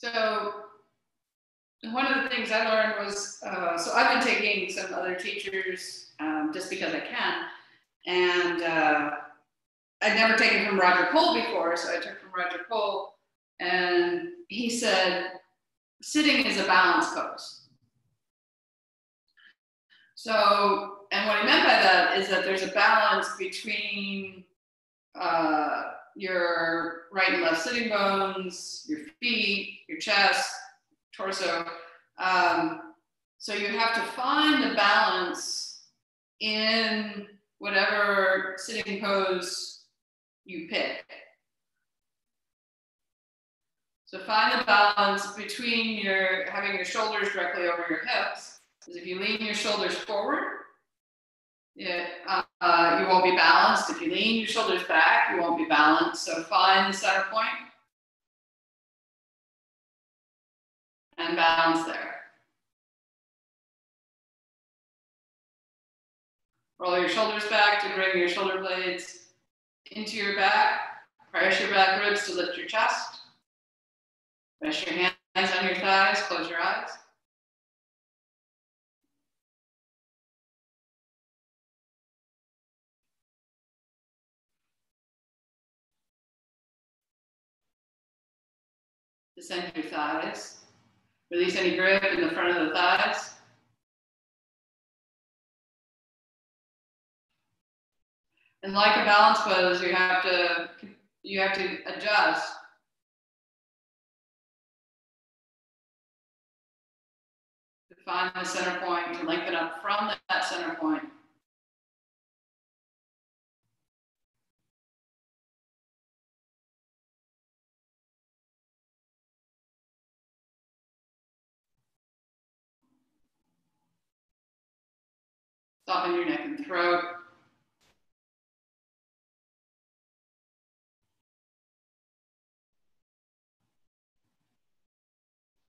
So one of the things I learned was, so I've been taking some other teachers just because I can, and I'd never taken from Roger Cole before, so I took from Roger Cole, and he said, sitting is a balance pose. So, and what he meant by that is that there's a balance between your right and left sitting bones, your feet, your chest, torso. So you have to find the balance in whatever sitting pose you pick. So find the balance between having your shoulders directly over your hips. Because if you lean your shoulders forward, you won't be balanced. If you lean your shoulders back, you won't be balanced. So find the center point and balance there. Roll your shoulders back to bring your shoulder blades into your back. Press your back ribs to lift your chest. Rest your hands on your thighs, close your eyes. Descend your thighs. Release any grip in the front of the thighs. And like a balance pose, you have to adjust. To find the center point, to lengthen up from that center point. Soften your neck and throat.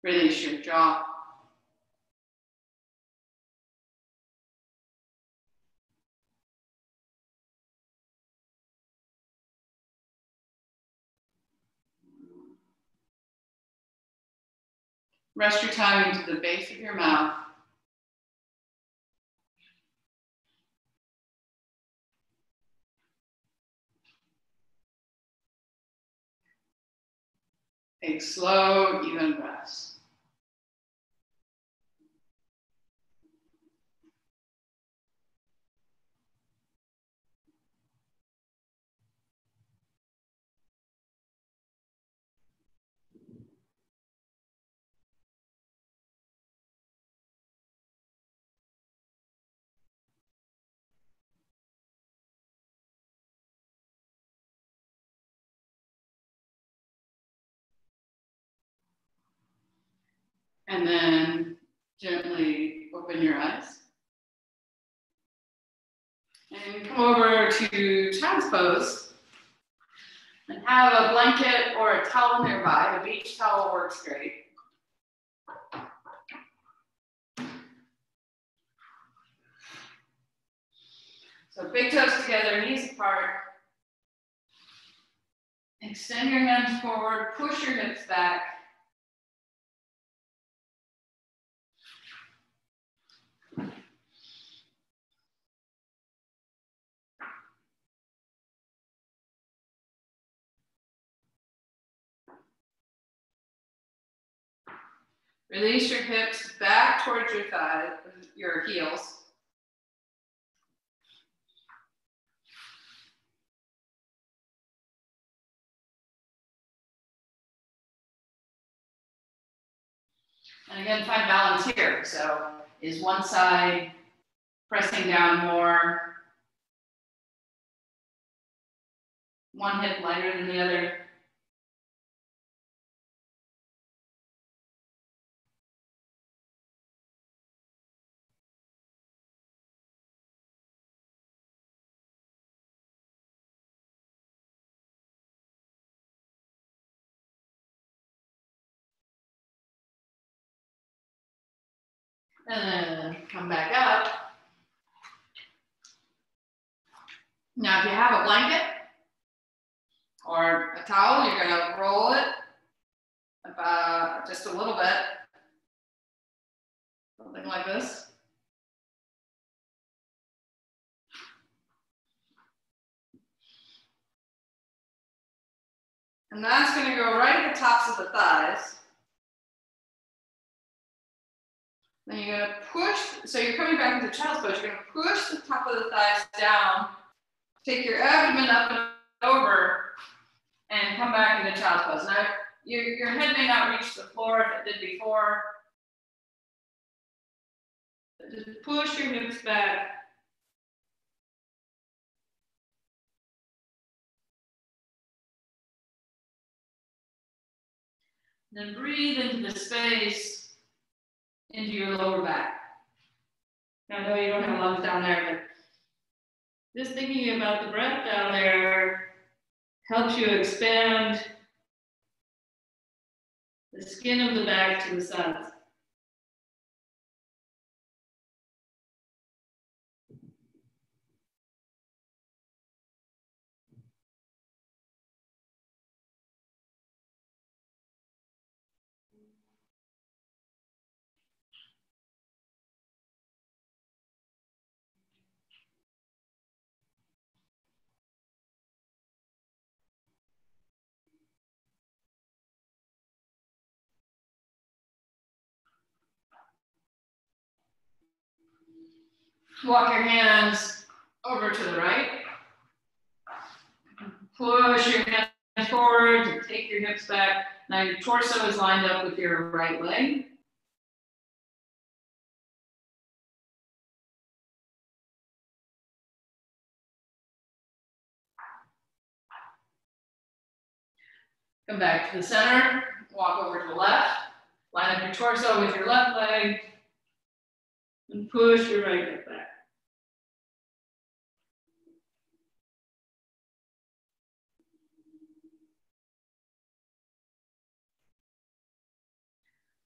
Release your jaw. Rest your tongue into the base of your mouth. Take slow, even breaths. And then gently open your eyes. And come over to child's pose. And have a blanket or a towel nearby. A beach towel works great. So big toes together, knees apart. Extend your hands forward, push your hips back. Release your hips back towards your thighs, your heels. And again, find balance here. So is one side pressing down more? One hip lighter than the other? And then come back up. Now, if you have a blanket or a towel, you're going to roll it just a little bit. Something like this. And that's going to go right at the tops of the thighs. Then you're going to push, so you're coming back into child's pose. You're going to push the top of the thighs down, take your abdomen up and over, and come back into child's pose. Now, your head may not reach the floor if it did before. But just push your hips back. Then breathe into the space, into your lower back. Now, I know you don't have lungs down there, but just thinking about the breath down there helps you expand the skin of the back to the sides. Walk your hands over to the right. Push your hands forward and take your hips back. Now your torso is lined up with your right leg. Come back to the center. Walk over to the left. Line up your torso with your left leg. And push your right hip back.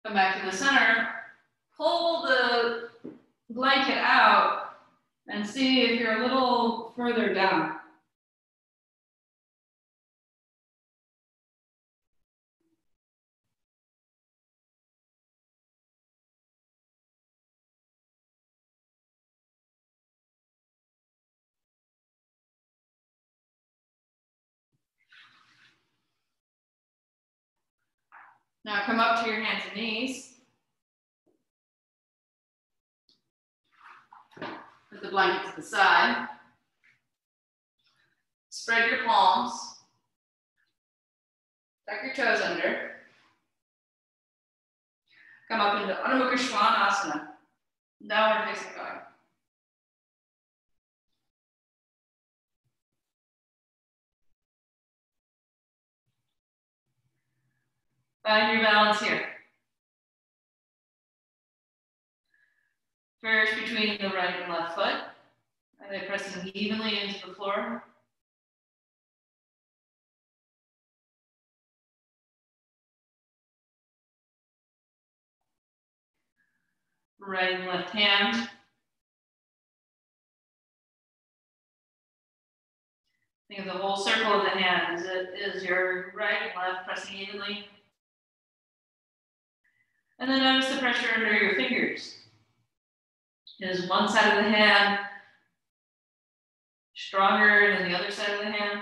Come back to the center, pull the blanket out and see if you're a little further down. Now come up to your hands and knees. Put the blanket to the side. Spread your palms. Tuck your toes under. Come up into Adho Mukha Svanasana, downward facing dog. Find your balance here. First between the right and left foot. Are they pressing evenly into the floor? Right and left hand. Think of the whole circle of the hand. Is your right and left pressing evenly? And then notice the pressure under your fingers. Is one side of the hand stronger than the other side of the hand?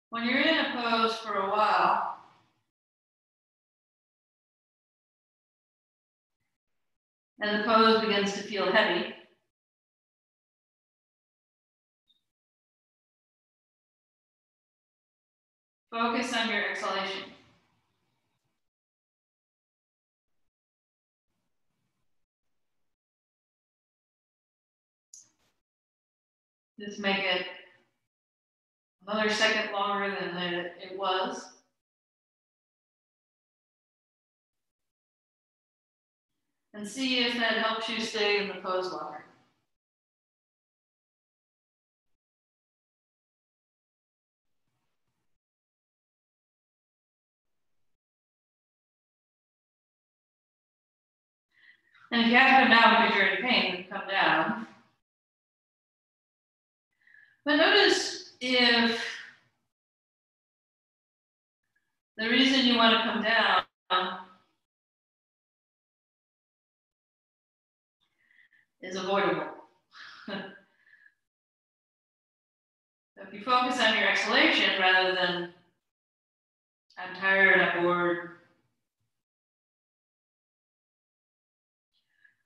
When you're in a pose for a while, and the pose begins to feel heavy, focus on your exhalation. Just make it another second longer than it was. And see if that helps you stay in the pose longer. And if you have to come down because you're in pain, then come down. But notice if the reason you want to come down is avoidable. If you focus on your exhalation rather than I'm tired, I'm bored,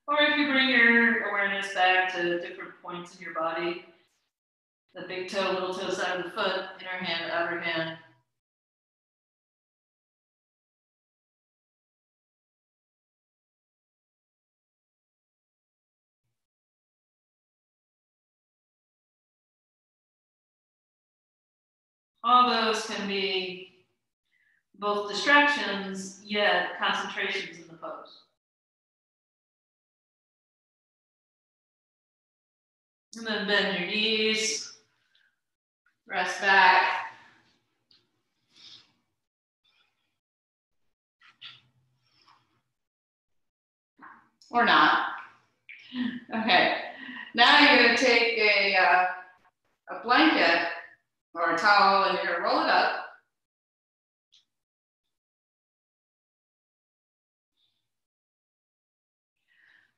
or if you bring your awareness back to different points in your body, the big toe, little toe side of the foot, inner hand, outer hand. All those can be both distractions, yet concentrations in the pose. And then bend your knees, rest back. Or not. Okay, now you're going to take a blanket or a towel and you're going to roll it up.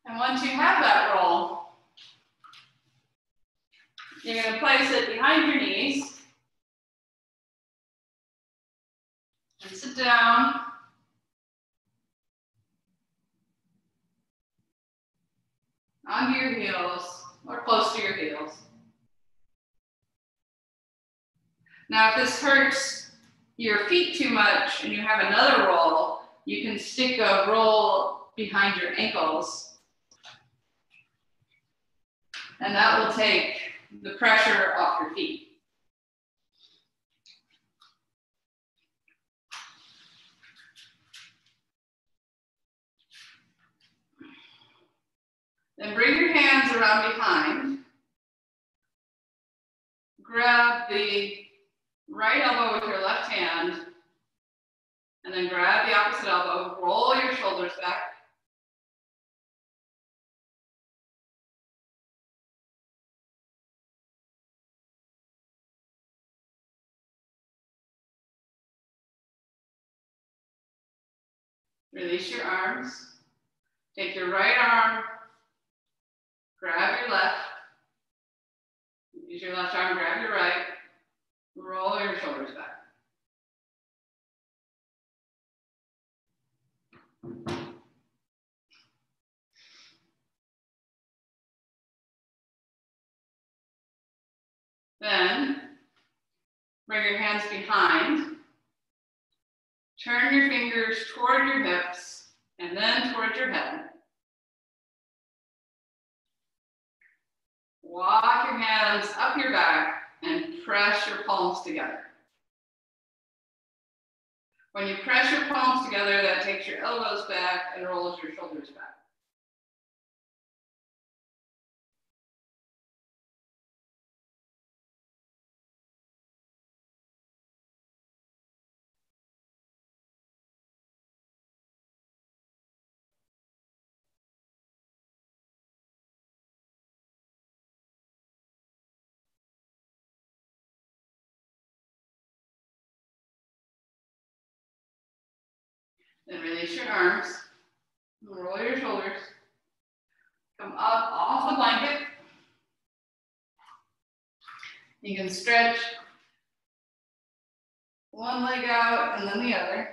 And once you have that roll, you're going to place it behind your knees and sit down. Onto your heels or close to your heels. Now, if this hurts your feet too much and you have another roll, you can stick a roll behind your ankles. And that will take the pressure off your feet. Then bring your hands around behind. Grab the right elbow with your left hand, and then grab the opposite elbow, roll your shoulders back. Release your arms. Take your right arm, grab your left. Use your left arm, grab your right. Roll your shoulders back. Then, bring your hands behind. Turn your fingers toward your hips and then toward your head. Walk your hands up your back and press your palms together. When you press your palms together, that takes your elbows back and rolls your shoulders back. Then release your arms, roll your shoulders, come up off the blanket. You can stretch one leg out and then the other.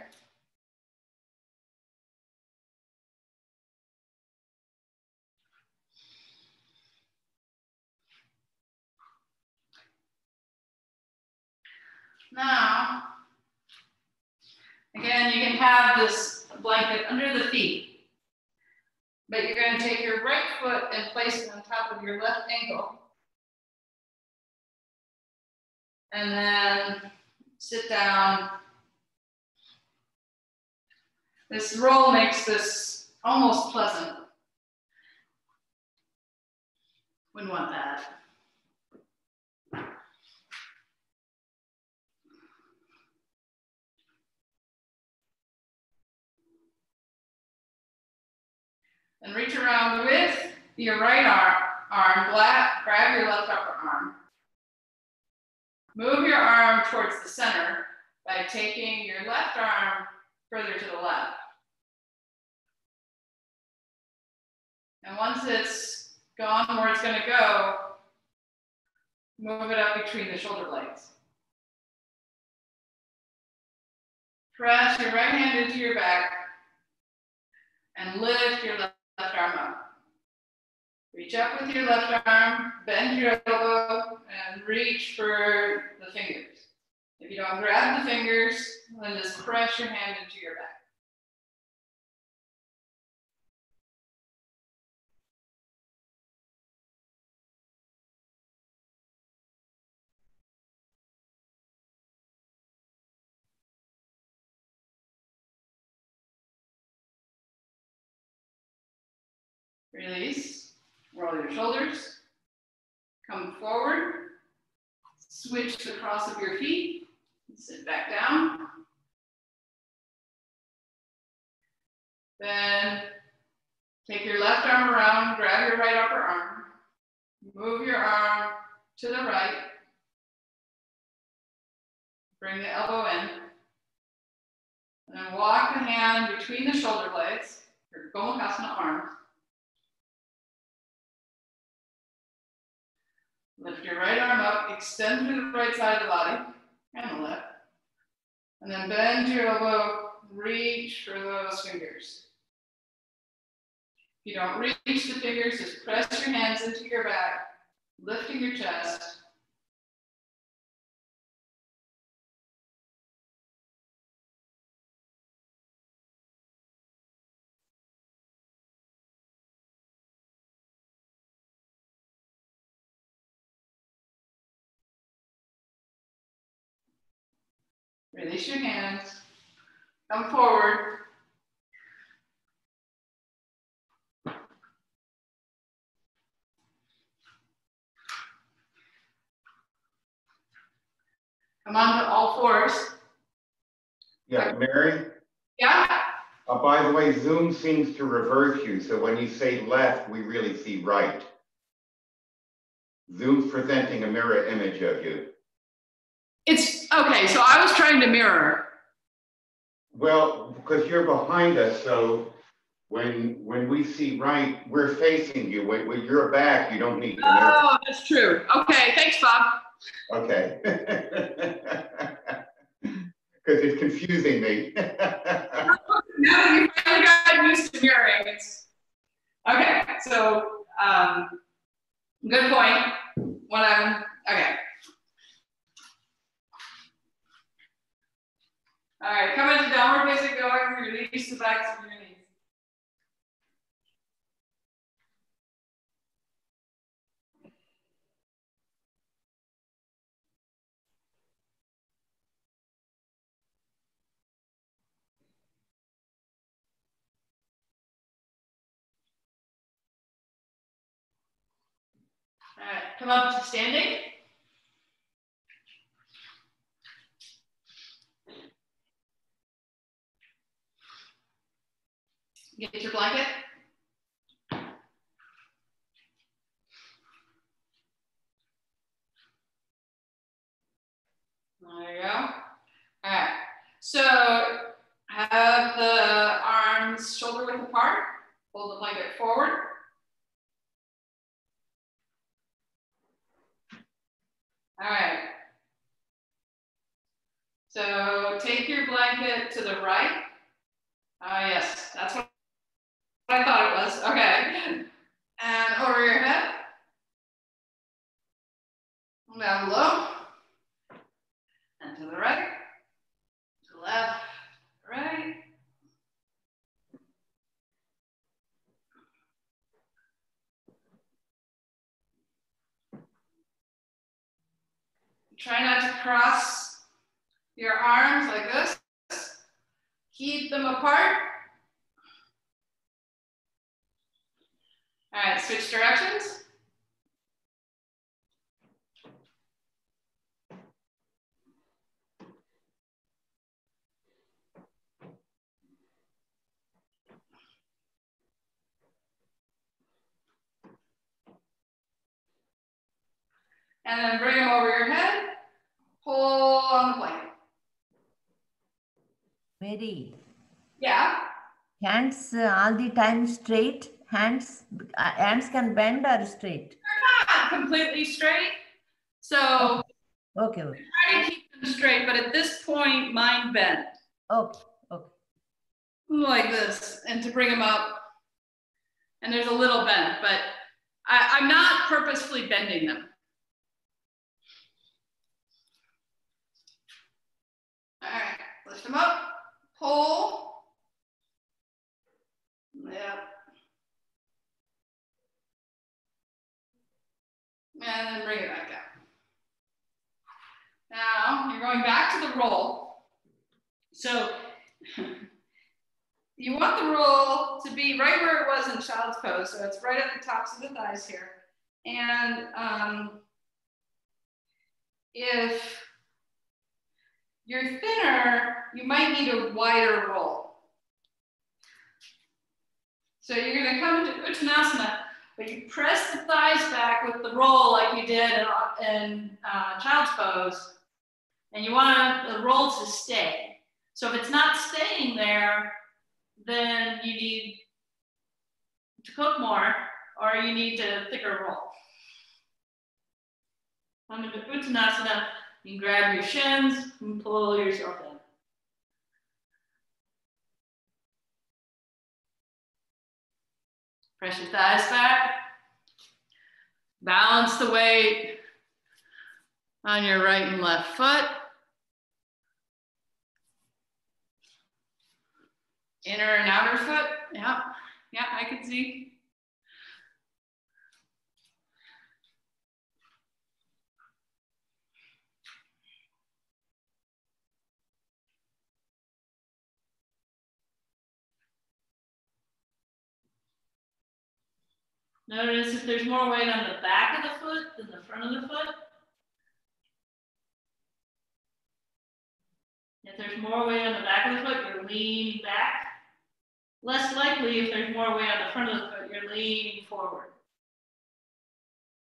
Now, again, you can have this blanket under the feet, but you're going to take your right foot and place it on top of your left ankle. And then sit down. This roll makes this almost pleasant. Wouldn't want that. And reach around with your right arm, grab your left upper arm. Move your arm towards the center by taking your left arm further to the left. And once it's gone where it's going to go, move it up between the shoulder blades. Press your right hand into your back and lift your left arm up. Reach up with your left arm, bend your elbow, and reach for the fingers. If you don't grab the fingers, then just press your hand into your back. Release, roll your shoulders, come forward, switch the cross of your feet, sit back down. Then take your left arm around, grab your right upper arm, move your arm to the right, bring the elbow in, and then walk the hand between the shoulder blades, your Gomukhasana arms. Lift your right arm up, extend through the right side of the body and the left. And then bend your elbow, reach for those fingers. If you don't reach the fingers, just press your hands into your back, lifting your chest. Release your hands, come forward. Come on to all fours. Yeah, Mary? Yeah? By the way, Zoom seems to reverse you, so when you say left, we really see right. Zoom's presenting a mirror image of you. It's, okay, so I was trying to mirror. Well, because you're behind us, so when we see right, we're facing you. When you're back, you don't need to mirror. Oh, that's true. Okay, thanks, Bob. Okay. Because it's confusing me. Now you finally got used to mirroring. Okay, so good point. Okay. All right, come into downward facing dog, release the backs of your knees. All right, come up to standing. Get your blanket. There you go. All right, so have the arms shoulder width apart. Pull the blanket forward. All right. So take your blanket to the right. Yes, that's what I thought it was. Okay. And over your head. Down below. And to the right. To the left. Right. Try not to cross your arms like this. Keep them apart. All right, switch directions. And then bring them over your head. Pull on the blanket. Mary. Yeah. Hands all the time straight. Hands can bend or straight. They're not completely straight. So Okay. try to keep them straight, but at this point, mine bent. Okay. Like this, and to bring them up. And there's a little bend, but I'm not purposefully bending them. All right, lift them up, pull. Yep. And then bring it back down. Now you're going back to the roll. So you want the roll to be right where it was in child's pose. So it's right at the tops of the thighs here. And if you're thinner, you might need a wider roll. So you're going to come into Uttanasana, but you press the thighs back with the roll like you did in child's pose, and you want the roll to stay. So if it's not staying there, then you need to cook more, or you need a thicker roll. Come into Uttanasana, you can grab your shins and pull yourself in. Press your thighs back. Balance the weight on your right and left foot. Inner and outer foot. Yeah, I can see. Notice if there's more weight on the back of the foot than the front of the foot. If there's more weight on the back of the foot, you're leaning back. Less likely if there's more weight on the front of the foot, you're leaning forward.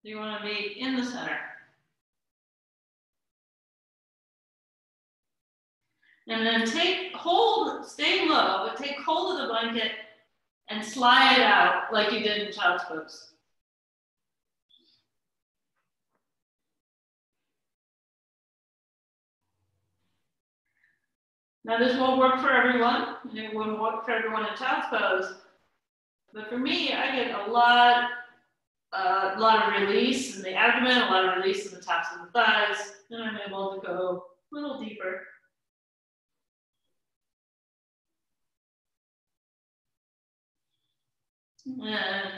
So you want to be in the center. And then stay low, but take hold of the blanket and slide it out like you did in child's pose. Now this won't work for everyone, and it won't work for everyone in child's pose. But for me, I get a lot of release in the abdomen, a lot of release in the tops of the thighs, and I'm able to go a little deeper. And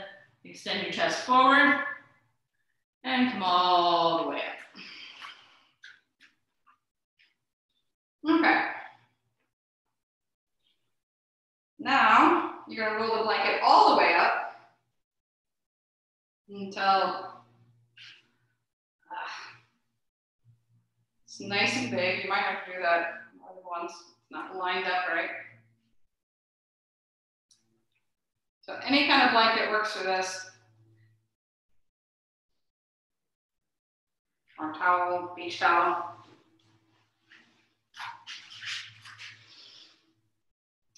extend your chest forward and come all the way up. Okay. Now you're going to roll the blanket all the way up until it's nice and big. You might have to do that more than once. It's not lined up right. So any kind of blanket works for this. Or towel, beach towel.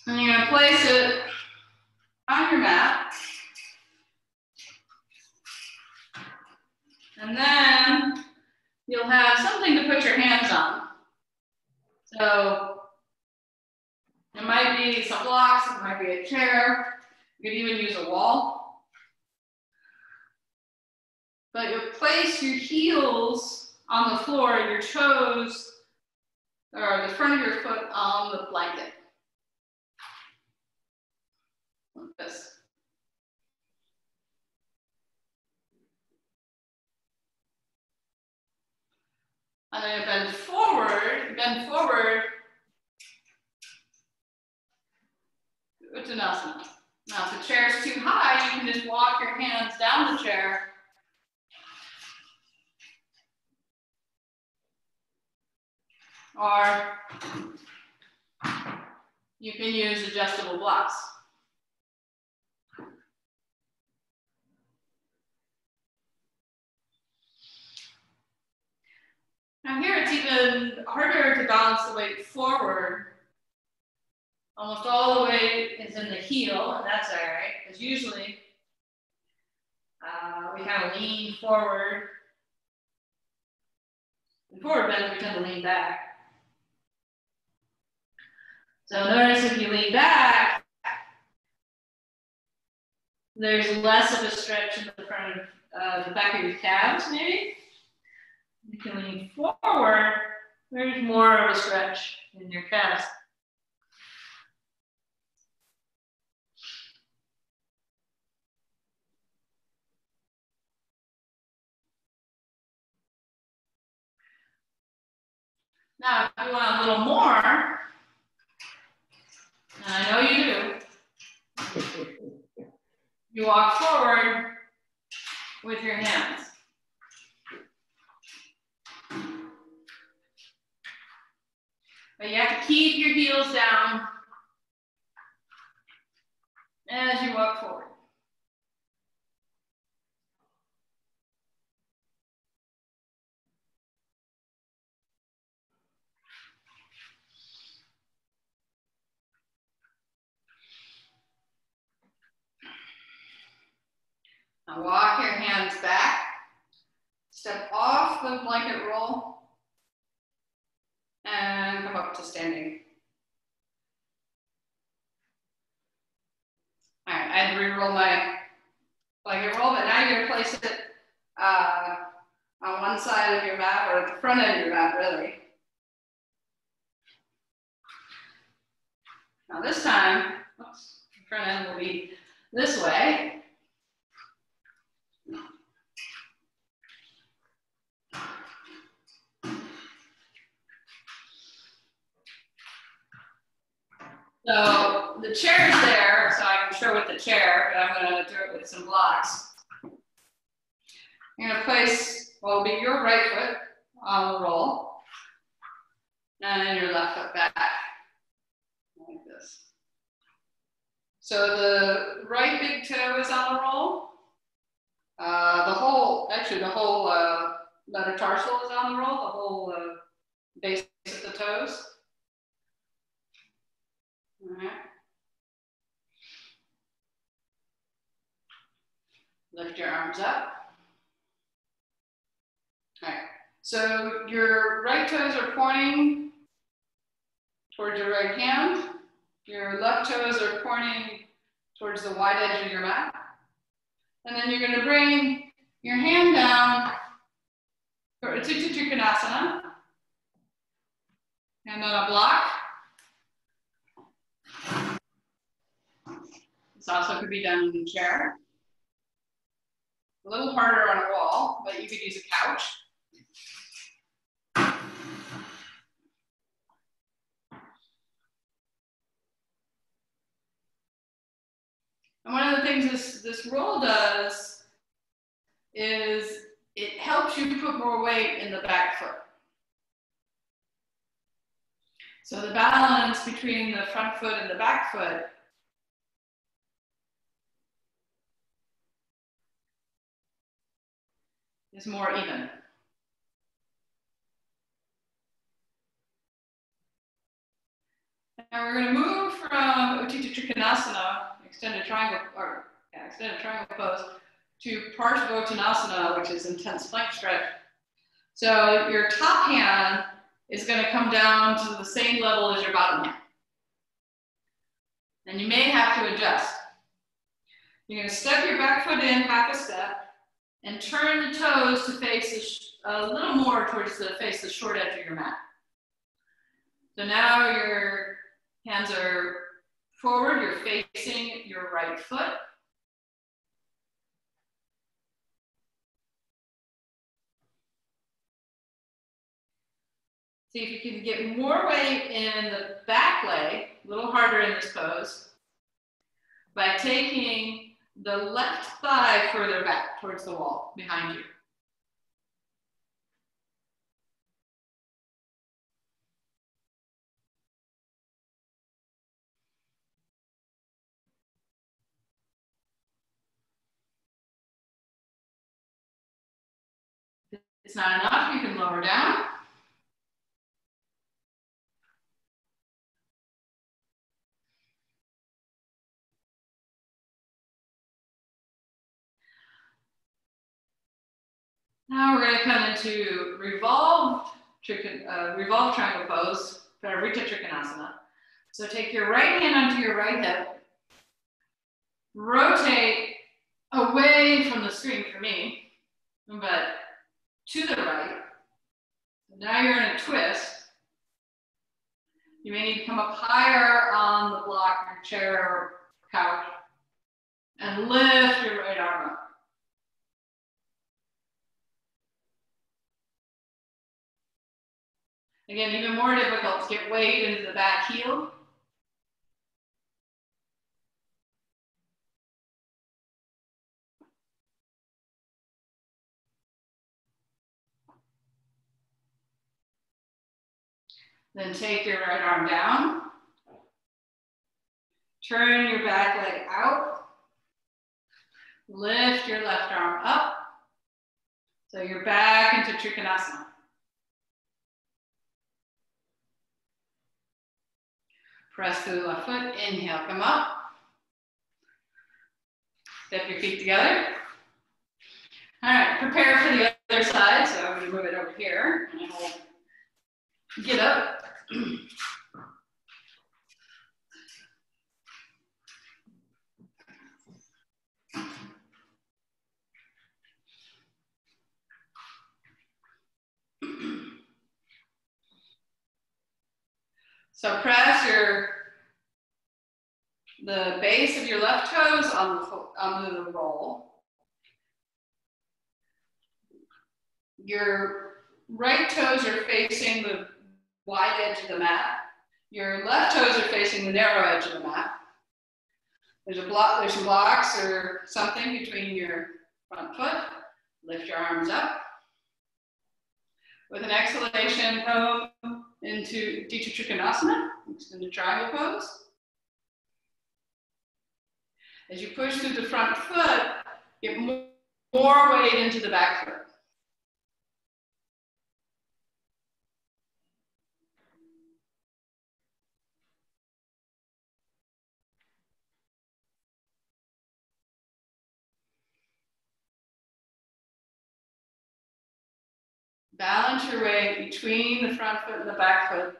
And you're gonna place it on your mat. And then you'll have something to put your hands on. So it might be some blocks, it might be a chair. You could even use a wall. But you'll place your heels on the floor, your toes, or the front of your foot on the blanket. Like this. And then bend forward, Uttanasana. Now, if the chair is too high, you can just walk your hands down the chair. Or you can use adjustable blocks. it's even harder to balance the weight forward. Almost all the weight is in the heel, and that's all right, because usually we kind of lean forward. In forward bend, we tend to lean back. So notice if you lean back, there's less of a stretch in the front of the back of your calves, maybe. You can lean forward, there's more of a stretch in your calves. Now, if you want a little more, and I know you do, you walk forward with your hands. But you have to keep your heels down as you walk forward. Now walk your hands back, step off the blanket roll, and come up to standing. All right, I had to re-roll my blanket roll, but now you're gonna place it on one side of your mat, or at the front end of your mat, really. Now this time, oops, the front end will be this way. So the chair is there, so I can show with the chair, but I'm going to do it with some blocks. You're going to place what will be your right foot on the roll, and then your left foot back, like this. So the right big toe is on the roll. The whole metatarsal is on the roll, the whole base of the toes. All right. Lift your arms up. All right. So your right toes are pointing towards your right hand. Your left toes are pointing towards the wide edge of your mat. And then you're going to bring your hand down for Utthita Trikonasana. Hand on a block. This also could be done in a chair. A little harder on a wall, but you could use a couch. And one of the things this roll does is it helps you put more weight in the back foot. So the balance between the front foot and the back foot is more even. Now we're going to move from Utthita Trikonasana, extended triangle pose, to Parsvottanasana, which is intense plank stretch. So your top hand is going to come down to the same level as your bottom hand. And you may have to adjust. You're going to step your back foot in half a step and turn the toes to face a little more towards the short edge of your mat. So now your hands are forward, you're facing your right foot. See if you can get more weight in the back leg, a little harder in this pose, by taking the left thigh further back towards the wall behind you. If it's not enough, you can lower down. Now we're going to come into revolve triangle pose, Parivrtta Trikonasana. So take your right hand onto your right hip, rotate away from the screen for me, but to the right. Now you're in a twist. You may need to come up higher on the block, your chair or couch, and lift your right arm up. Again, even more difficult to get weight into the back heel. Then take your right arm down. Turn your back leg out. Lift your left arm up. So you're back into Trikonasana. Press through the left foot, inhale, come up. Step your feet together. All right, prepare for the other side. So I'm gonna move it over here and I'll get up. So press the base of your left toes onto the roll. Your right toes are facing the wide edge of the mat. Your left toes are facing the narrow edge of the mat. There's some blocks or something between your front foot. Lift your arms up. With an exhalation, come into Utthita Trikonasana, extended triangle pose. As you push through the front foot, get more weight into the back foot. Balance your weight between the front foot and the back foot.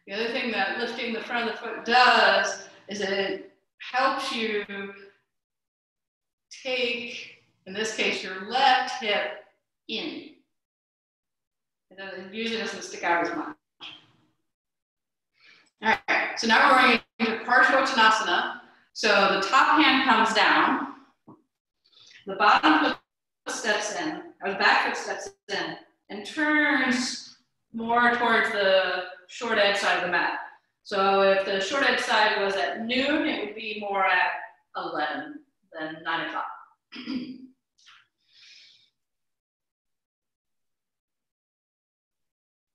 The other thing that lifting the front of the foot does is it helps you take, in this case, your left hip in. It usually doesn't stick out as much. All right, so now we're going into Parsvottanasana. So the top hand comes down, the bottom foot steps in, or the back foot steps in, and turns more towards the short edge side of the mat. So if the short edge side was at noon, it would be more at 11 than 9 o'clock.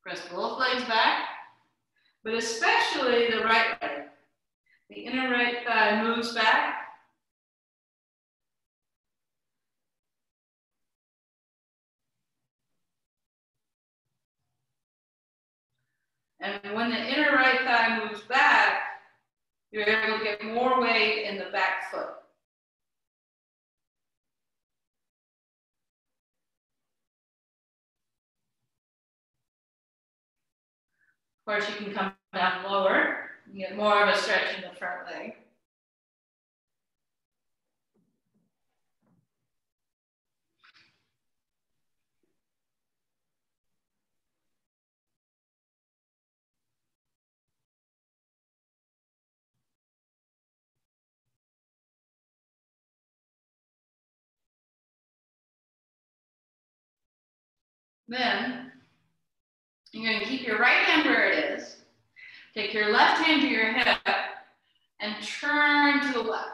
Press both legs back, but especially the right leg. The inner right thigh moves back. And when the inner right thigh moves back, you're able to get more weight in the back foot. Of course, you can come down lower and get more of a stretch in the front leg. Then, you're going to keep your right hand where it is. Take your left hand to your hip and turn to the left.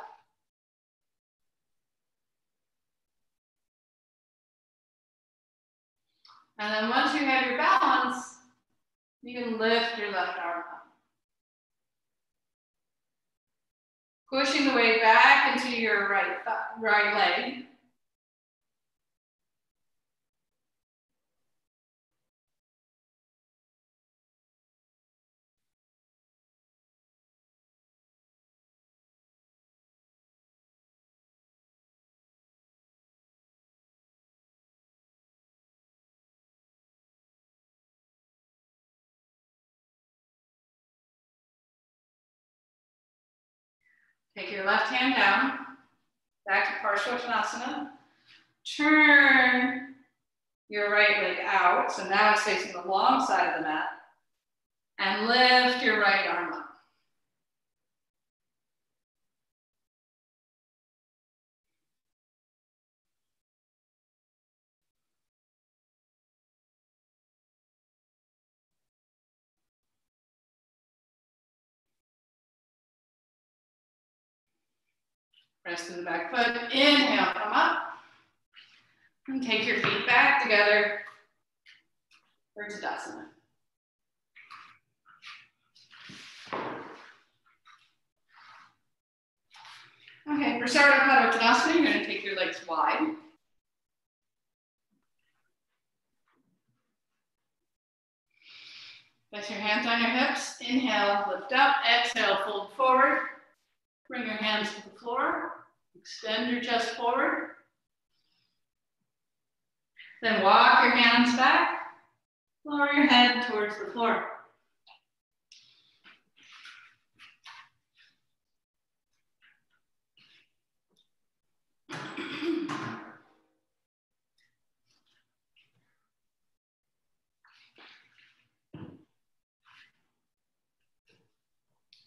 And then once you have your balance, you can lift your left arm up. Pushing the weight back into your right leg. Take your left hand down, back to Parsvottanasana. Turn your right leg out, so now it's facing the long side of the mat, and lift your right arm up. Press through the back foot, inhale, come up, and take your feet back together for Tadasana. Okay, for Sarva Padottanasana, you're going to take your legs wide. Place your hands on your hips, inhale, lift up, exhale, fold forward. Bring your hands to the floor, extend your chest forward. Then walk your hands back, lower your head towards the floor.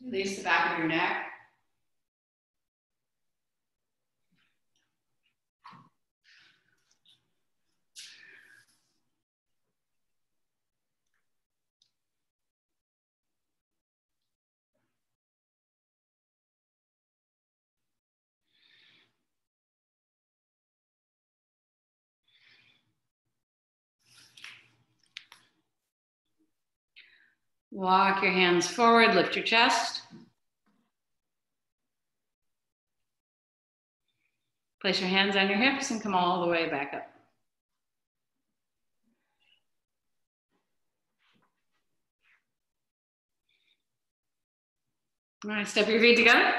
Release the back of your neck. Walk your hands forward, lift your chest. Place your hands on your hips and come all the way back up. All right, step your feet together.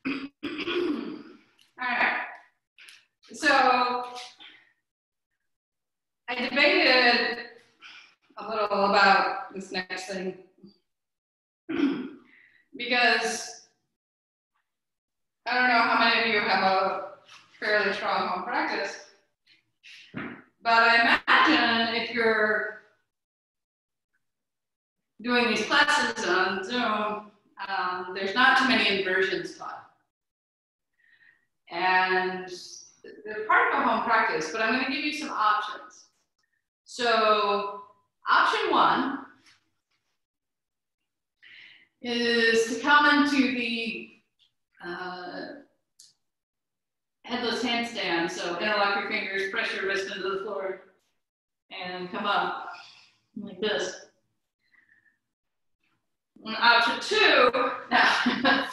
All right, so I debated a little about this next thing because I don't know how many of you have a fairly strong home practice, but I imagine if you're doing these classes on Zoom, there's not too many inversions taught. And they're part of a home practice, but I'm going to give you some options. So option one is to come into the headless handstand. So interlock your fingers, press your wrist into the floor, and come up like this. And option two, now,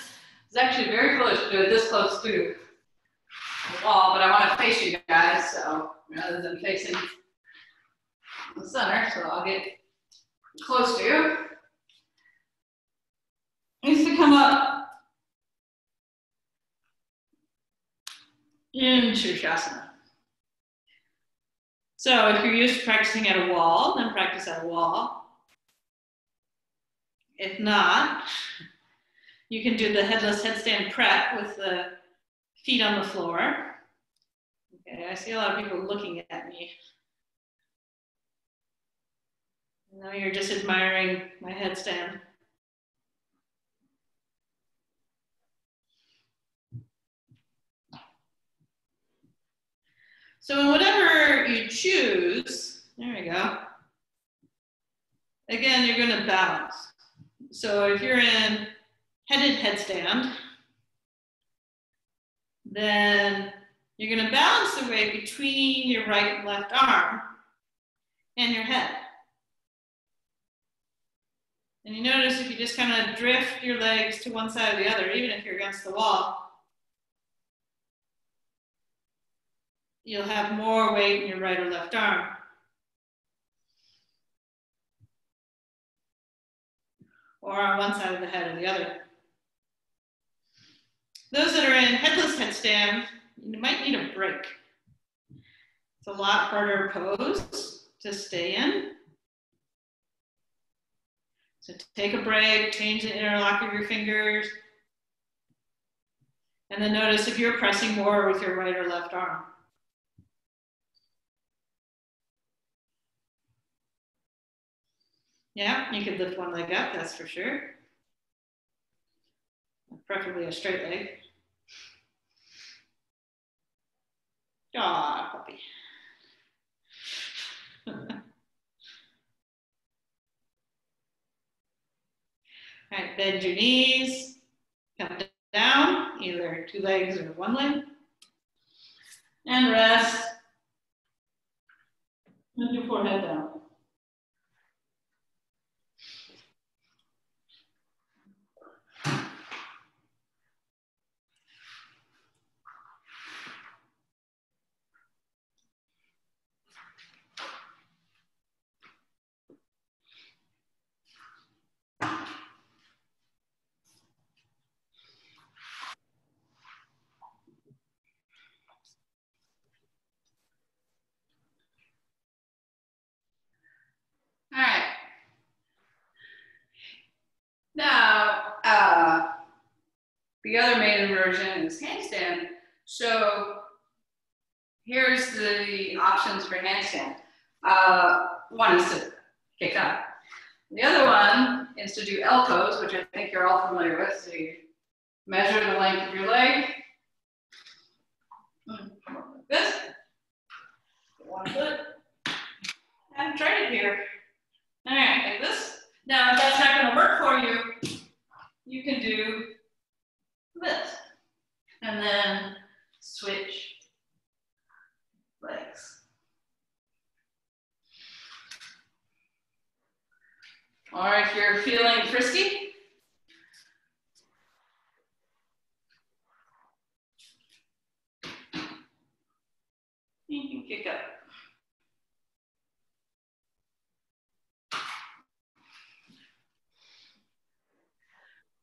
it's actually very close to it, this close to the wall, but I want to face you guys, so rather than facing the center, so I'll get close to you. Needs to come up into Shasana. So if you're used to practicing at a wall, then practice at a wall. If not, you can do the headless headstand prep with the feet on the floor. Okay, I see a lot of people looking at me. Now you're just admiring my headstand. So whatever you choose, there we go. Again, you're going to balance. So if you're in headed headstand, then you're going to balance the weight between your right and left arm and your head. And you notice if you just kind of drift your legs to one side or the other, even if you're against the wall, you'll have more weight in your right or left arm. Or on one side of the head or the other. Those that are in headless headstand, you might need a break. It's a lot harder pose to stay in. So take a break, change the interlock of your fingers, and then notice if you're pressing more with your right or left arm. Yeah, you could lift one leg up, that's for sure. Preferably a straight leg. Aw, puppy. All right, bend your knees, come down, either two legs or one leg, and rest. Lift your forehead down. All right. Now, the other maiden version is handstand. So here's the options for handstand. One is to kick up. The other one is to do L pose, which I think you're all familiar with. So you measure the length of your leg. Like this. One foot. I haven't tried it here. All right, like this. Now, if that's not going to work for you, you can do this. And then switch legs. Or if you're feeling frisky, you can kick up.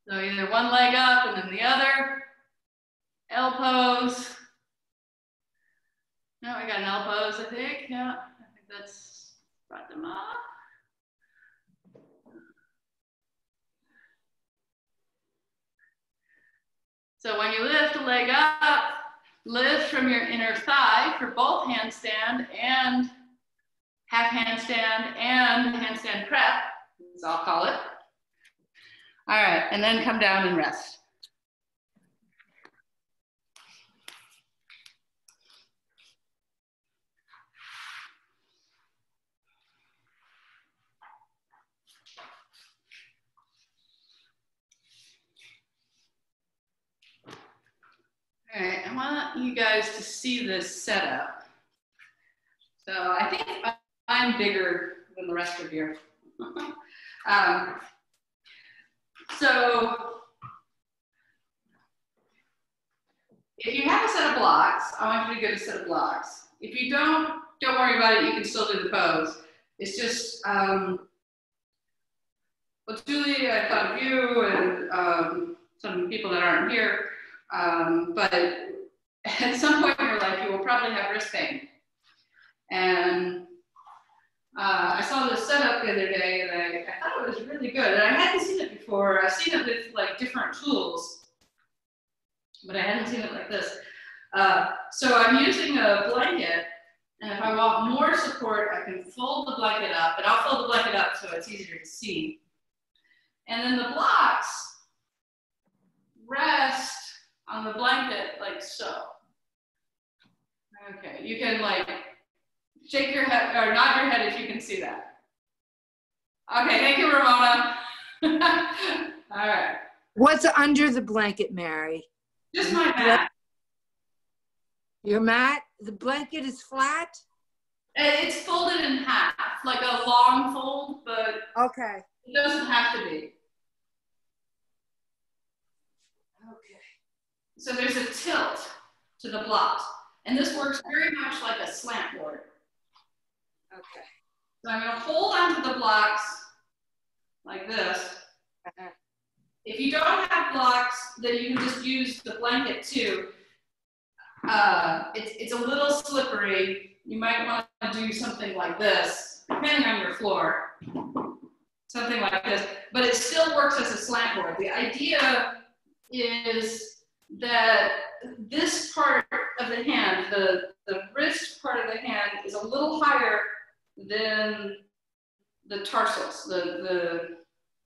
So either one leg up and then the other. L pose. No, we got an L pose, I think. Yeah, I think that's brought them up. So when you lift a leg up, lift from your inner thigh for both handstand and half handstand and handstand prep, as I'll call it. All right, and then come down and rest. All right, I want you guys to see this setup. So I think I'm bigger than the rest of you. So if you have a set of blocks, I want you to get a set of blocks. If you don't worry about it, you can still do the pose. It's just, well, Julie, I thought of you and some people that aren't here, but at some point in your life, you will probably have wrist pain. And I saw this setup the other day and I thought it was really good. And I hadn't seen it before. I've seen it with like different tools, but I hadn't seen it like this. So I'm using a blanket, and if I want more support, I can fold the blanket up, and I'll fold the blanket up so it's easier to see. And then the blocks rest on the blanket like so. Okay, you can like shake your head or nod your head if you can see that. Okay, thank you, Ramona. All right. What's under the blanket, Mary? Just my mat. Your mat? The blanket is flat? It's folded in half, like a long fold, but Okay. It doesn't have to be. Okay. So there's a tilt to the blocks. And this works very much like a slant board. Okay. So I'm going to hold onto the blocks like this. If you don't have blocks, then you can just use the blanket too. It's a little slippery. You might want to do something like this, depending on your floor. Something like this, but it still works as a slant board. The idea is that this part of the hand, the wrist part of the hand, is a little higher than the tarsals, the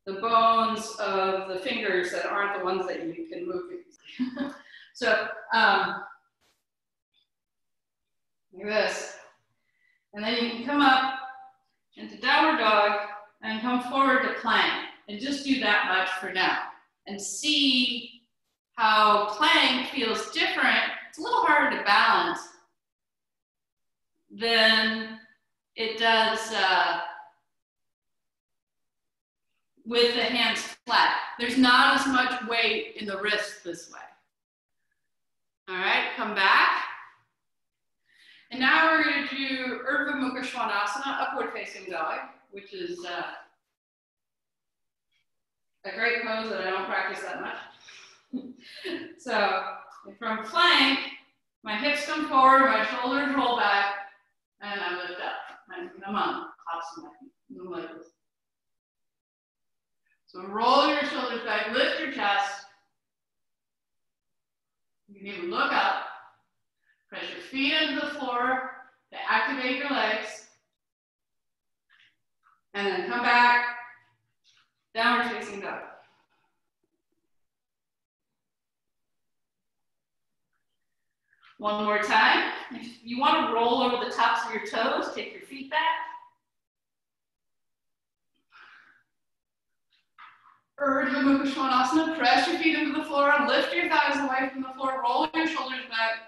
bones of the fingers that aren't the ones that you can move. So, like this. And then you can come up into downward dog and come forward to plank. And just do that much for now. And see how plank feels different. It's a little harder to balance than it does with the hands flat. There's not as much weight in the wrist this way. All right, come back. And now we're going to do Urdhva Mukha Svanasana, upward facing dog, which is a great pose that I don't practice that much. So from plank, my hips come forward, my shoulders roll back, and I lift up. And come on, tops of my feet, like this. So roll your shoulders back, lift your chest. You can even look up. Press your feet into the floor to activate your legs. And then come back, downward facing dog. One more time. If you want to roll over the tops of your toes, take your feet back. Urdhva Mukha Svanasana, press your feet into the floor, lift your thighs away from the floor, roll your shoulders back.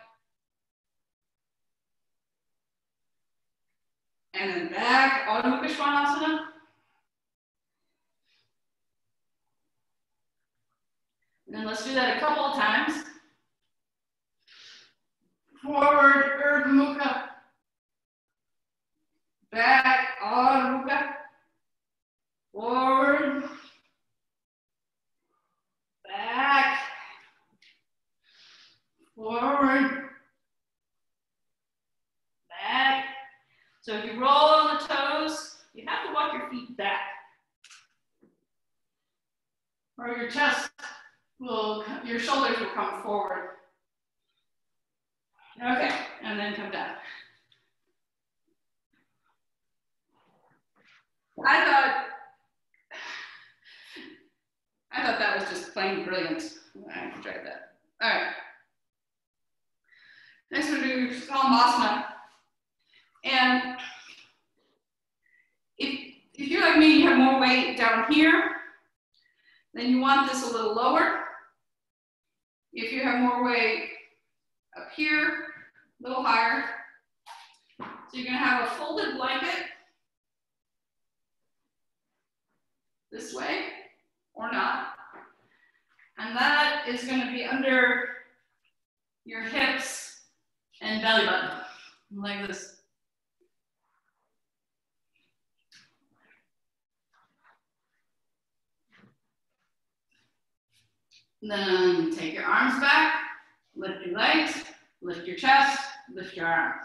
And then back, Adho Mukha Svanasana. And then let's do that a couple of times. Forward, Urdhva Mukha. Back, Adho Mukha. Forward. Back. Forward. Back. So if you roll on the toes, you have to walk your feet back. Or your chest will, your shoulders will come forward. Okay, and then come down. I thought that was just plain brilliant. I tried that. All right. Next we'll do Kalamasana. And if you're like me, you have more weight down here, then you want this a little lower. If you have more weight up here, a little higher. So you're gonna have a folded blanket this way or not. And that is gonna be under your hips and belly button, like this. Then take your arms back, lift your legs, lift your chest, lift your arms.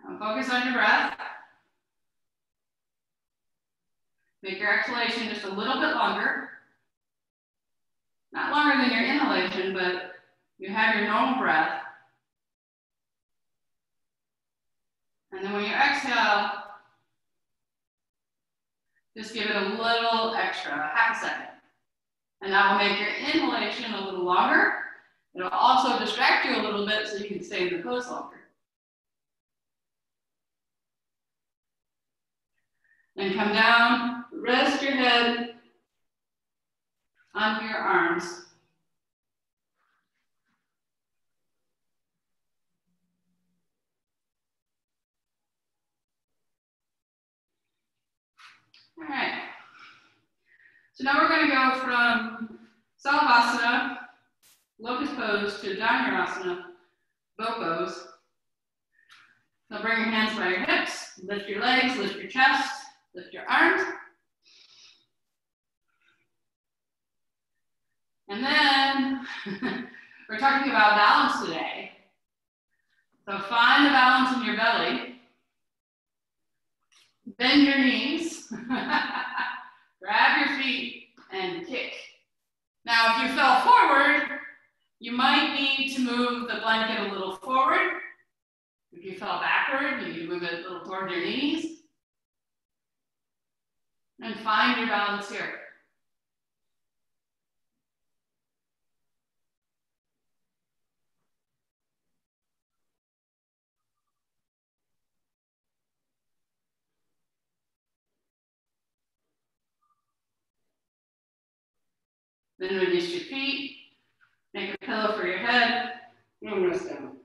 Now focus on your breath. Make your exhalation just a little bit longer. Not longer than your inhalation, but you have your normal breath. And then when you exhale, just give it a little extra, half a second. And that will make your inhalation a little longer. It'll also distract you a little bit so you can stay in the pose longer. Then come down, rest your head onto your arms. So now we're going to go from Savasana, locust pose, to Dhanurasana, bow pose. So bring your hands by your hips, lift your legs, lift your chest, lift your arms. And then we're talking about balance today. So find the balance in your belly. Bend your knees. Grab your feet and kick. Now, if you fell forward, you might need to move the blanket a little forward. If you fell backward, you can move it a little toward your knees. And find your balance here. Then release your feet, make a pillow for your head, and rest down.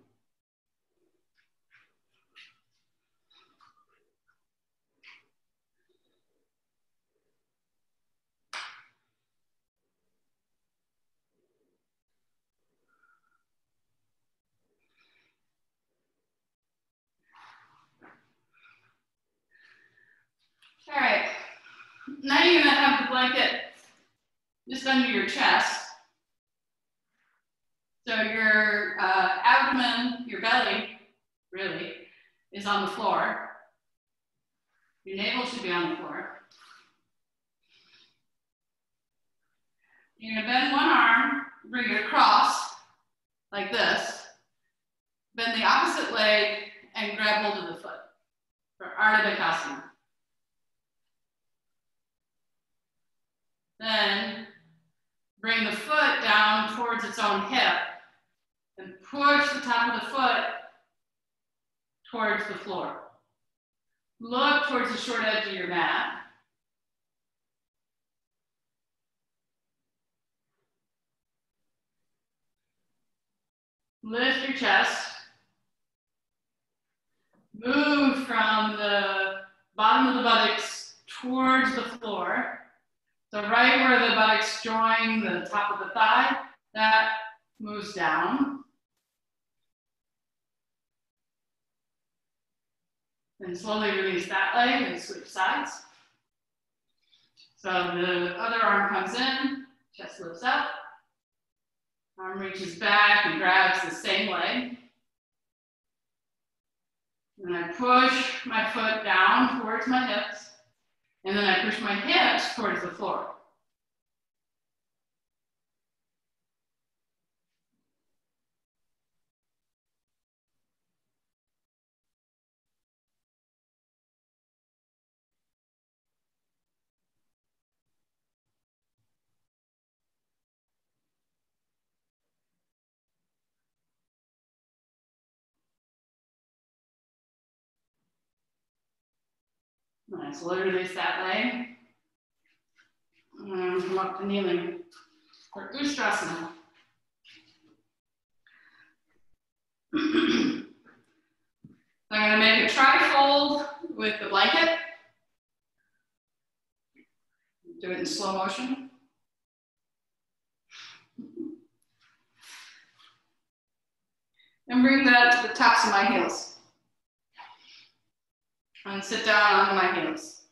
All right, now you're gonna have the blanket just under your chest. So your abdomen, your belly, really, is on the floor. Your navel should be on the floor. You're gonna bend one arm, bring it across, like this. Bend the opposite leg and grab hold of the foot for Ardha Vikasana. Then bring the foot down towards its own hip and push the top of the foot towards the floor. Look towards the short edge of your mat. Lift your chest. Move from the bottom of the buttocks towards the floor. So right where the buttocks join the top of the thigh, that moves down. And slowly release that leg and switch sides. So the other arm comes in, chest lifts up. Arm reaches back and grabs the same leg. And I push my foot down towards my hips. And then I push my hips towards the floor. Nice, slowly release that leg. And come up to kneeling for Ustrasana. I'm going to make a trifold with the blanket. Do it in slow motion. And bring that to the tops of my heels. And sit down on my heels.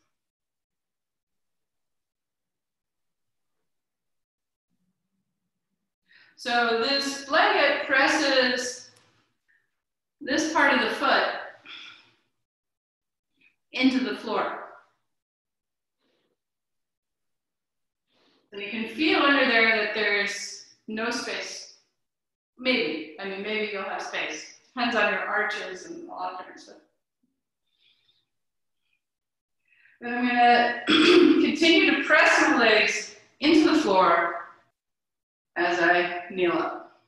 So this blanket presses this part of the foot into the floor. So you can feel under there that there's no space. Maybe, I mean, maybe you'll have space. Depends on your arches and a lot of different stuff. Then I'm gonna continue to press my legs into the floor as I kneel up.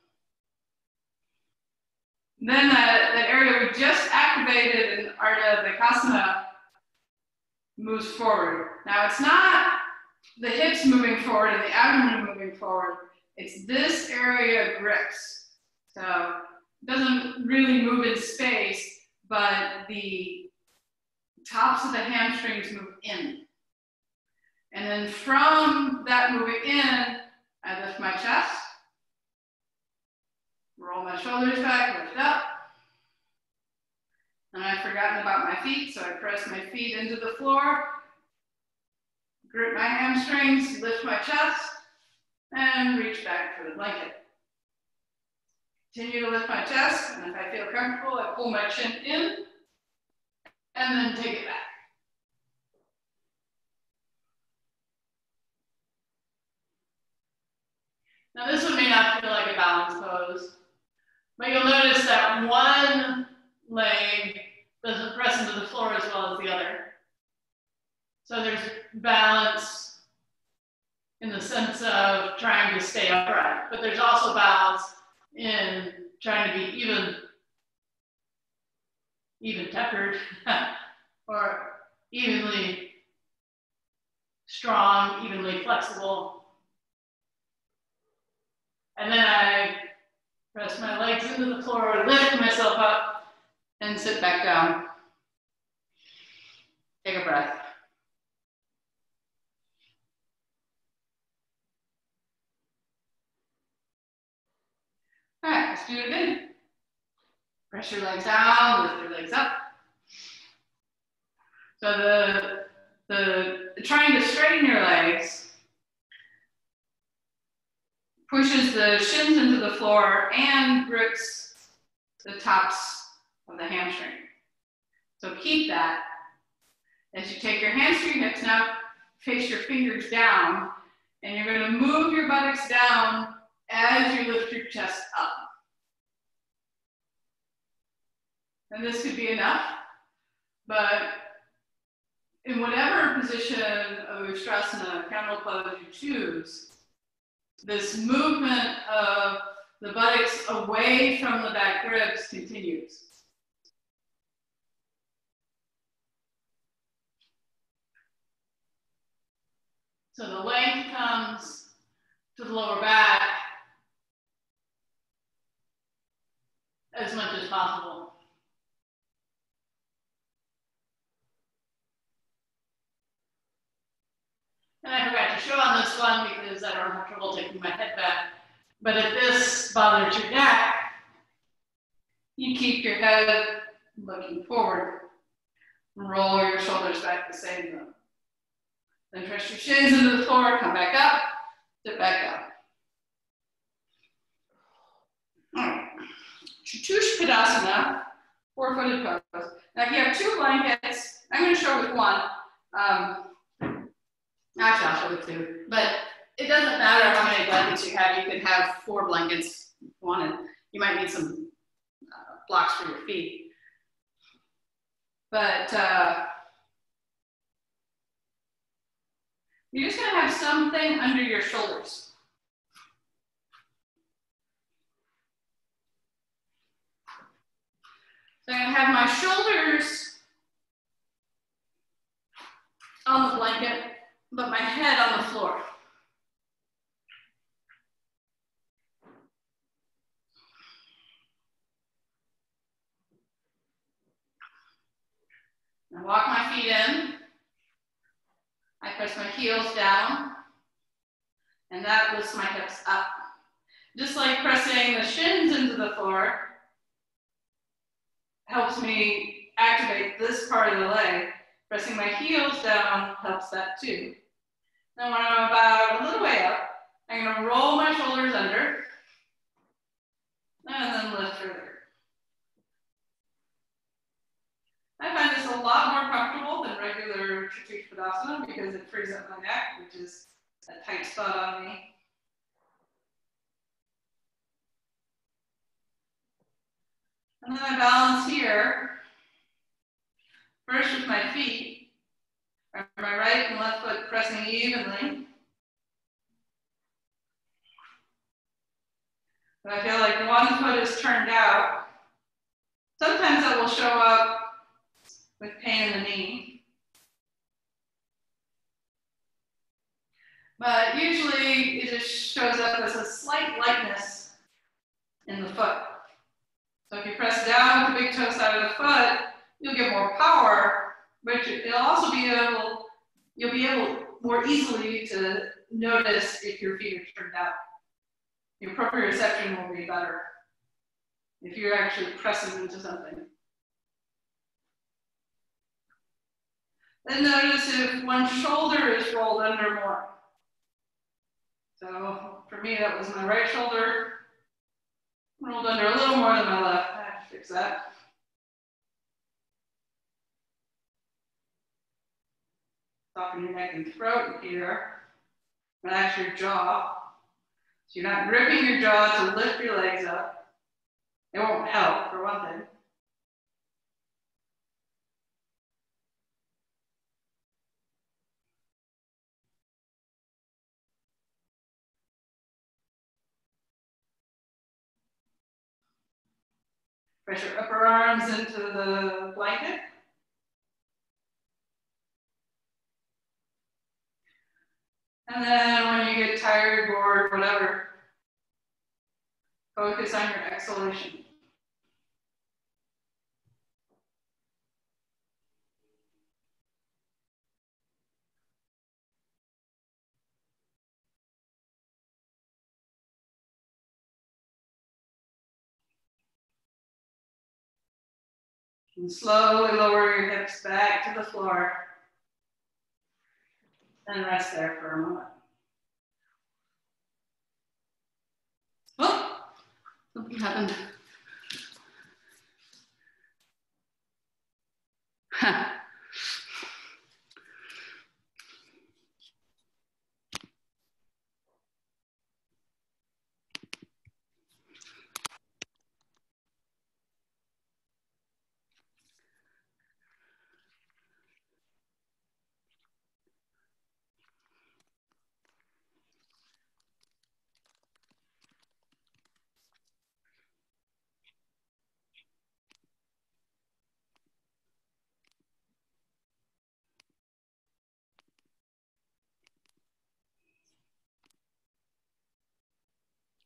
Then that area we just activated in Ardha Vikasana moves forward. Now it's not the hips moving forward and the abdomen moving forward. It's this area grips. So it doesn't really move in space, but the tops of the hamstrings move in. And then from that moving in, I lift my chest, roll my shoulders back, lift up. And I've forgotten about my feet, so I press my feet into the floor, grip my hamstrings, lift my chest, and reach back for the blanket. Continue to lift my chest, and if I feel comfortable, I pull my chin in, and then take it back. Now this one may not feel like a balance pose, but you'll notice that one leg doesn't press into the floor as well as the other. So there's balance in the sense of trying to stay upright, but there's also balance in trying to be even tempered or evenly strong, evenly flexible. And then I press my legs into the floor, lift myself up, and sit back down. Take a breath. All right, let's do it again. Press your legs down, lift your legs up. So trying to straighten your legs pushes the shins into the floor and grips the tops of the hamstring. So keep that. As you take your hamstring hips, now face your fingers down, and you're going to move your buttocks down as you lift your chest up. And this could be enough, but in whatever position of Ustrasana, camel pose you choose, this movement of the buttocks away from the back ribs continues. So the length comes to the lower back as much as possible. And I forgot to show on this one because I don't have trouble taking my head back. But if this bothers your neck, you keep your head looking forward. Roll your shoulders back the same way. Then press your shins into the floor, come back up, sit back down. All right. Chatushpadasana, four-footed pose. Now if you have two blankets, I'm going to show with one. Actually, I'll show with two, but it doesn't matter how many blankets you have. You could have 4 blankets if you wanted. You might need some blocks for your feet. But you're just going to have something under your shoulders. So I'm going to have my shoulders on the blanket, but my head on the floor. I walk my feet in. I press my heels down, and that lifts my hips up. Just like pressing the shins into the floor helps me activate this part of the leg. Pressing my heels down helps that too. Now when I'm about a little way up, I'm going to roll my shoulders under and then lift further. I find this a lot more comfortable than regular Chatushpadasana because it frees up my neck, which is a tight spot on me. And then I balance here, first with my feet, my right and left foot pressing evenly. But I feel like one foot is turned out. Sometimes that will show up with pain in the knee. But usually it just shows up as a slight lightness in the foot. So if you press down with the big toe side of the foot, you'll get more power, but you'll also be able, you'll be able more easily to notice if your feet are turned out. Your proprioception will be better if you're actually pressing into something. Then notice if one shoulder is rolled under more. So for me, that was my right shoulder, rolled under a little more than my left. I have to fix that. Soften your neck and throat here. Relax your jaw. So you're not gripping your jaw to lift your legs up. It won't help, for one thing. Press your upper arms into the blanket. And then when you get tired, bored, whatever, focus on your exhalation. And slowly lower your hips back to the floor. And rest there for a moment. Oh, something happened. Huh.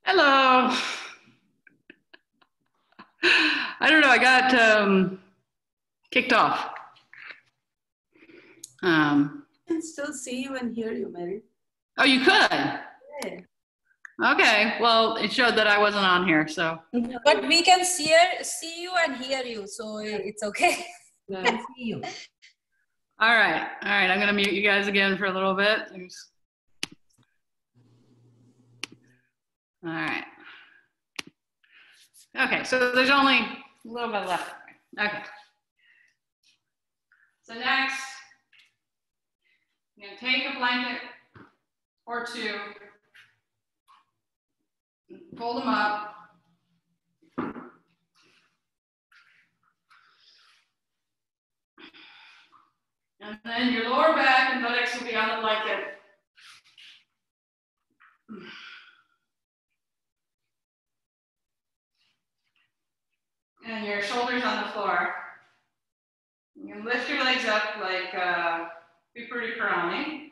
Hello. I don't know, I got kicked off. I can still see you and hear you, Mary. Oh, you could? Yeah. Okay, well, it showed that I wasn't on here, so. But we can see you and hear you, so it's okay. I can see you. All right, I'm gonna mute you guys again for a little bit. All right. Okay, so there's only a little bit left. Okay. So next, you're gonna take a blanket or two, fold them up. And then your lower back and buttocks will be on the blanket. And your shoulders on the floor. You can lift your legs up like Viparita Karani.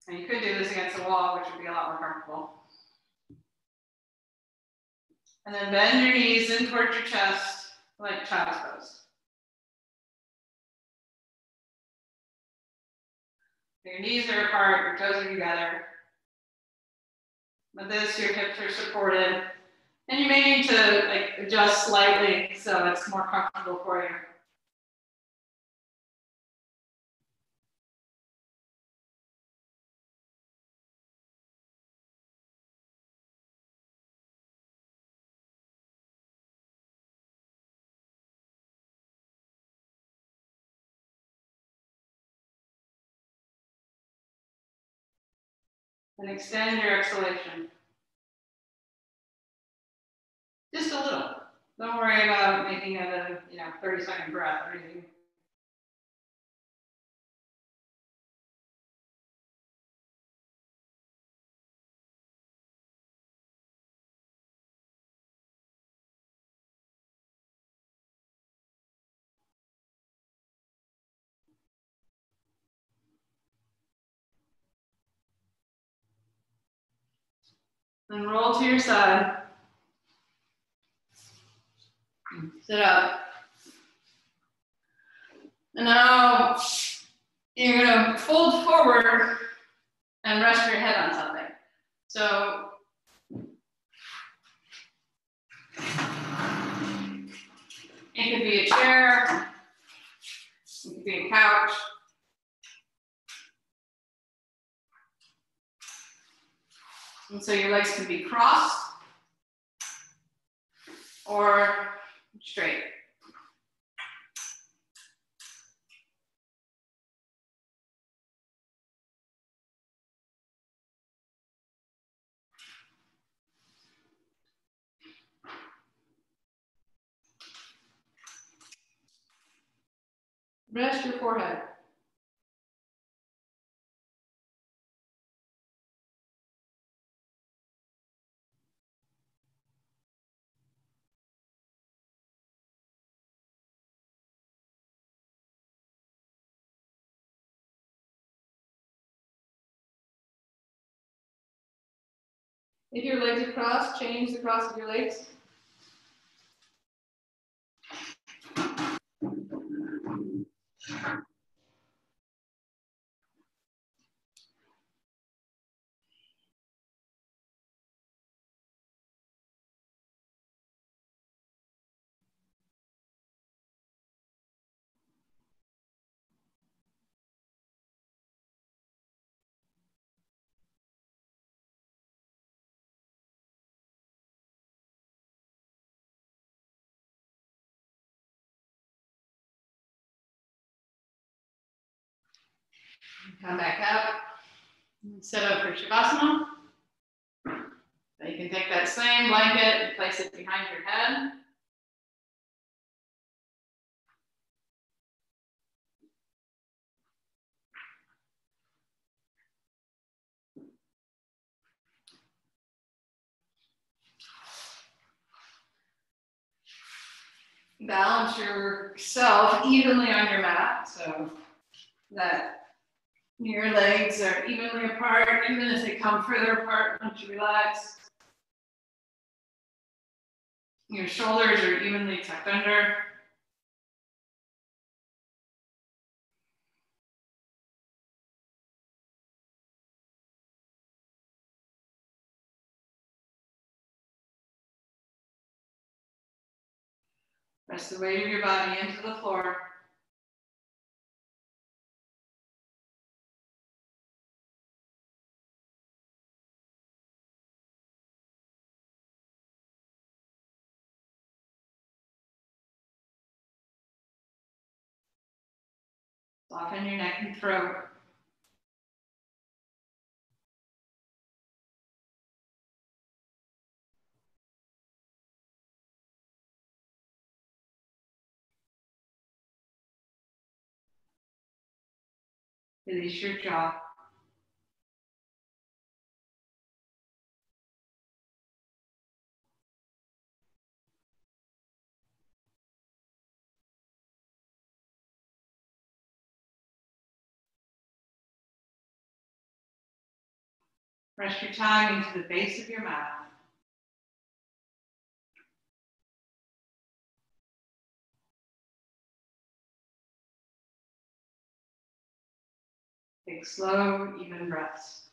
And you could do this against the wall, which would be a lot more comfortable. And then bend your knees in towards your chest like child's pose. Your knees are apart, your toes are together. With this, your hips are supported. And you may need to adjust slightly so it's more comfortable for you. And extend your exhalation. Just a little. Don't worry about making it a 30-second breath or anything. Then roll to your side. Sit up. And now you're gonna fold forward and rest your head on something. So it could be a chair, it could be a couch. And so your legs can be crossed or straight. Rest your forehead. If your legs are crossed, change the cross of your legs. Come back up. Set up for Shavasana. So you can take that same blanket and place it behind your head. Balance yourself evenly on your mat so that your legs are evenly apart, even as they come further apart once you relax. Your shoulders are evenly tucked under. Press the weight of your body into the floor. Soften your neck and throat. Release your jaw. Press your tongue into the base of your mouth. Take slow, even breaths.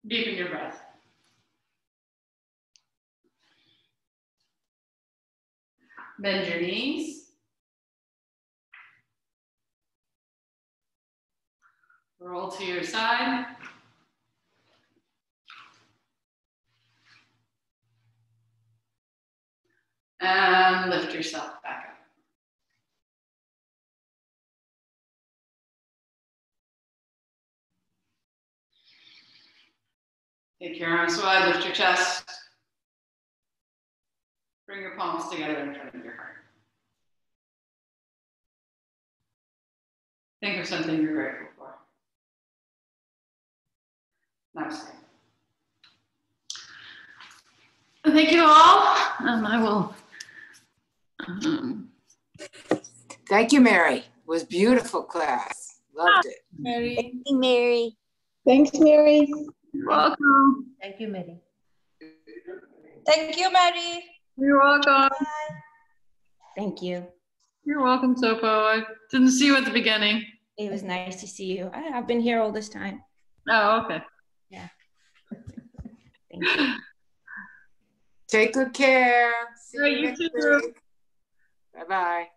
Deepen your breath. Bend your knees. Roll to your side. And lift yourself back up. Take your arms wide, lift your chest. Bring your palms together in front of your heart. Think of something you're grateful for. Namaste. Thank you all. I will. Thank you, Mary. It was beautiful class. Loved it. Mary. Thank you, Mary. Thanks, Mary. You're welcome. Thank you, Mary. Thank you, Mary. You're welcome. Thank you. You're welcome, Sopo. I didn't see you at the beginning. It was nice to see you. I've been here all this time. Oh, okay. Thank you. Take good care. See Right, you you next too. week. Bye-bye.